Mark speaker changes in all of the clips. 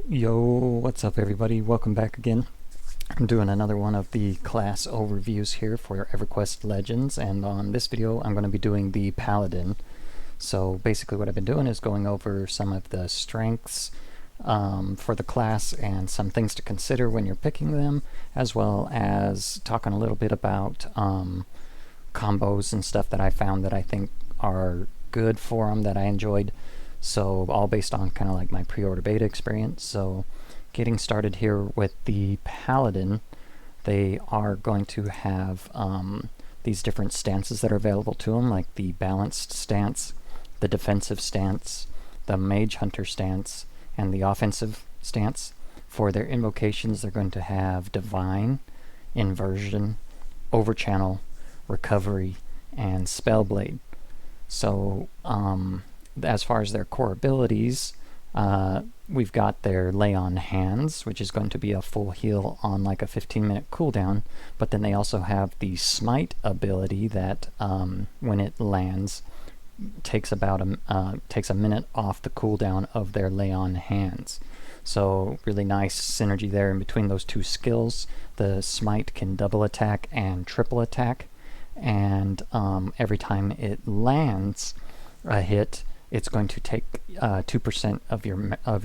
Speaker 1: Yo, what's up everybody? Welcome back again. I'm doing another one of the class overviews here for EverQuest Legends, and on this video I'm going to be doing the Paladin. So basically what I've been doing is going over some of the strengths for the class and some things to consider when you're picking them, as well as talking a little bit about combos and stuff that I found that I think are good for them that I enjoyed. So all based on kind of like my pre-order beta experience. So getting started here with the Paladin, they are going to have these different stances that are available to them, like the balanced stance, the defensive stance, the mage hunter stance, and the offensive stance. For their invocations, they're going to have divine, inversion, overchannel, recovery, and spellblade. So as far as their core abilities, we've got their lay on hands, which is going to be a full heal on like a 15-minute cooldown, but then they also have the smite ability that when it lands takes about a minute off the cooldown of their lay on hands. So really nice synergy there in between those two skills. The smite can double attack and triple attack, and every time it lands a hit, it's going to take 2% of your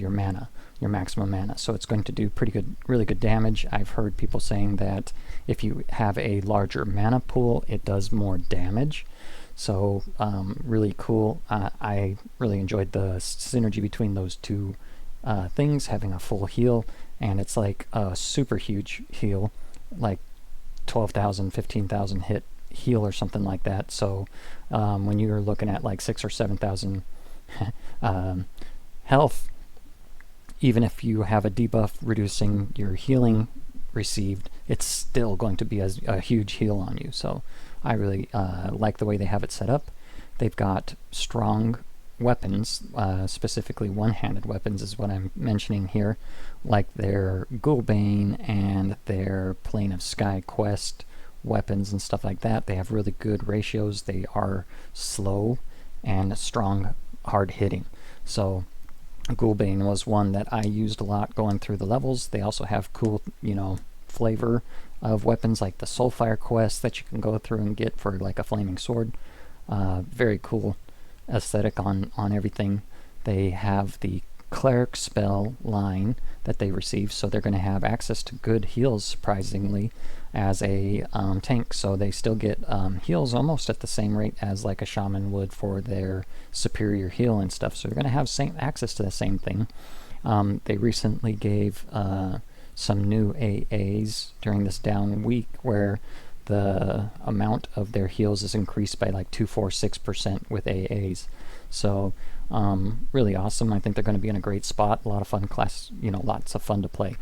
Speaker 1: mana, your maximum mana. So it's going to do really good damage. I've heard people saying that if you have a larger mana pool, it does more damage. So really cool. I really enjoyed the synergy between those two things, having a full heal, and it's like a super huge heal, like 12,000, 15,000 hit heal or something like that. So when you're looking at like 6,000 or 7,000 health, even if you have a debuff reducing your healing received, it's still going to be a huge heal on you. So I really like the way they have it set up. They've got strong weapons, specifically one-handed weapons is what I'm mentioning here, like their Ghoulbane and their Plane of Sky quest weapons and stuff like that. They have really good ratios. They are slow and strong, hard hitting. So Ghoulbane was one that I used a lot going through the levels. They also have cool, flavor of weapons like the Soulfire quest that you can go through and get for like a flaming sword. Very cool aesthetic on everything. They have the cleric spell line that they receive, so they're going to have access to good heals, surprisingly, as a tank. So they still get heals almost at the same rate as like a shaman would for their superior heal and stuff. So they're going to have access to the same thing. They recently gave some new AAs during this down week where the amount of their heals is increased by like 246% with AAs. So really awesome. I think they're going to be in a great spot. A lot of fun class, lots of fun to play.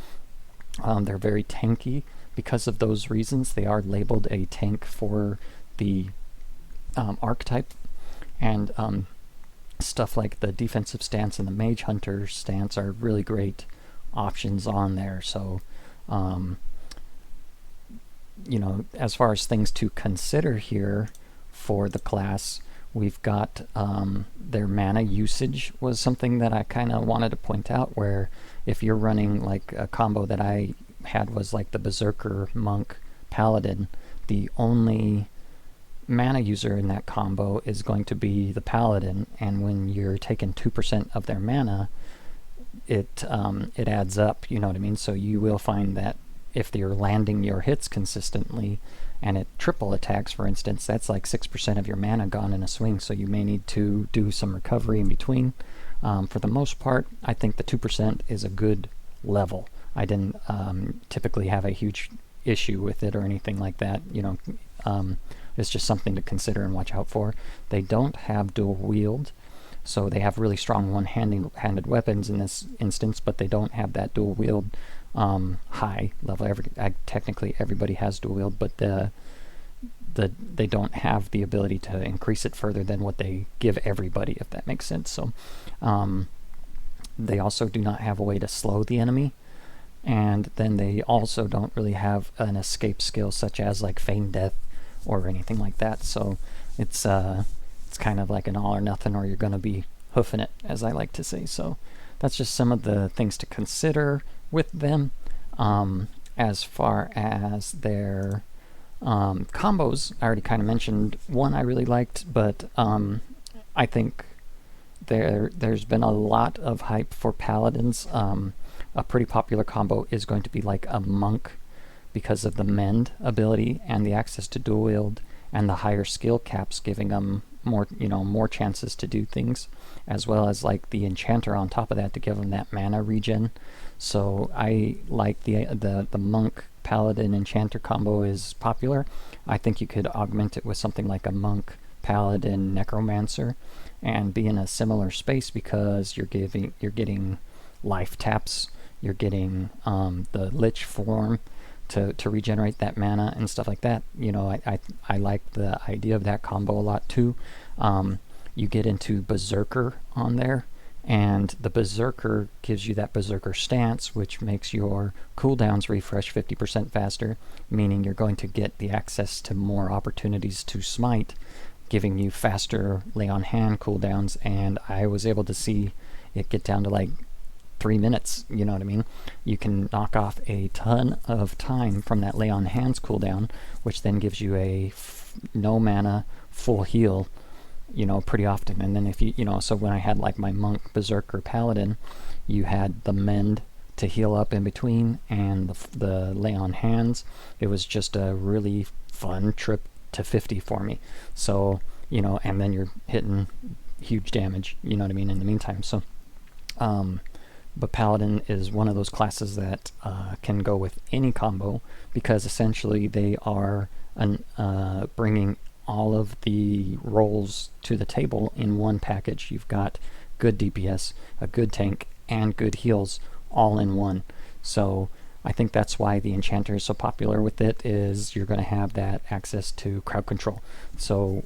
Speaker 1: They're very tanky because of those reasons. They are labeled a tank for the archetype, and stuff like the defensive stance and the mage hunter stance are really great options on there. So as far as things to consider here for the class, we've got their mana usage was something that I kind of wanted to point out, where if you're running like a combo that I had was like the Berserker Monk Paladin, the only mana user in that combo is going to be the Paladin, and when you're taking 2% of their mana, it adds up, you know what I mean? So you will find that if you're landing your hits consistently and it triple attacks, for instance, that's like 6% of your mana gone in a swing. So you may need to do some recovery in between. For the most part, I think the 2% is a good level. I didn't typically have a huge issue with it or anything like that. It's just something to consider and watch out for. They don't have dual wield, so they have really strong one-handed weapons in this instance, but they don't have that dual wield high level. Technically everybody has dual wield, but they don't have the ability to increase it further than what they give everybody, if that makes sense. So they also do not have a way to slow the enemy, and then they also don't really have an escape skill such as like feign death or anything like that. So it's kind of like an all or nothing, or you're going to be hoofing it, as I like to say. So that's just some of the things to consider with them. As far as their combos, I already kind of mentioned one I really liked, but I think there's been a lot of hype for paladins. A pretty popular combo is going to be like a monk, because of the mend ability and the access to dual wield and the higher skill caps, giving them more, more chances to do things, as well as like the enchanter on top of that to give them that mana regen. So I like the monk paladin enchanter combo is popular. I think you could augment it with something like a monk paladin necromancer and be in a similar space, because you're getting life taps, you're getting the lich form to regenerate that mana and stuff like that. I like the idea of that combo a lot too. You get into Berserker on there, and the Berserker gives you that Berserker stance, which makes your cooldowns refresh 50% faster, meaning you're going to get the access to more opportunities to smite, giving you faster lay on hand cooldowns. And I was able to see it get down to like 3 minutes, you know what I mean? You can knock off a ton of time from that lay on hands cooldown, which then gives you a no mana full heal, pretty often. And then if so when I had like my monk berserker paladin, you had the mend to heal up in between and the lay on hands. It was just a really fun trip to 50 for me. So, and then you're hitting huge damage, you know what I mean, in the meantime. So but Paladin is one of those classes that can go with any combo, because essentially they are bringing all of the roles to the table in one package. You've got good DPS, a good tank, and good heals all in one. So I think that's why the Enchanter is so popular with it, is you're going to have that access to crowd control. So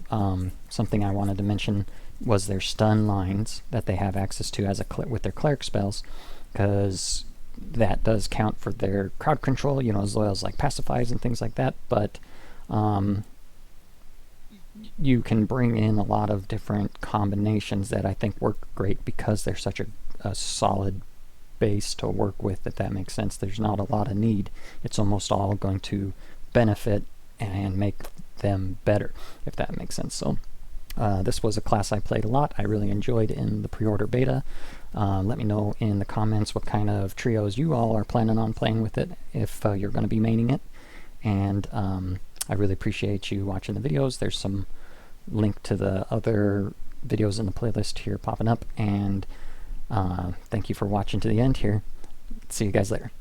Speaker 1: something I wanted to mention was their stun lines that they have access to as with their cleric spells, because that does count for their crowd control, as well as like pacifies and things like that. But you can bring in a lot of different combinations that I think work great, because they're such a solid base to work with, if that makes sense. There's not a lot of need. It's almost all going to benefit and make them better, if that makes sense. So this was a class I played a lot. I really enjoyed in the pre-order beta. Let me know in the comments what kind of trios you all are planning on playing with it, if you're going to be maining it. And I really appreciate you watching the videos. There's some link to the other videos in the playlist here popping up. And thank you for watching to the end here. See you guys later.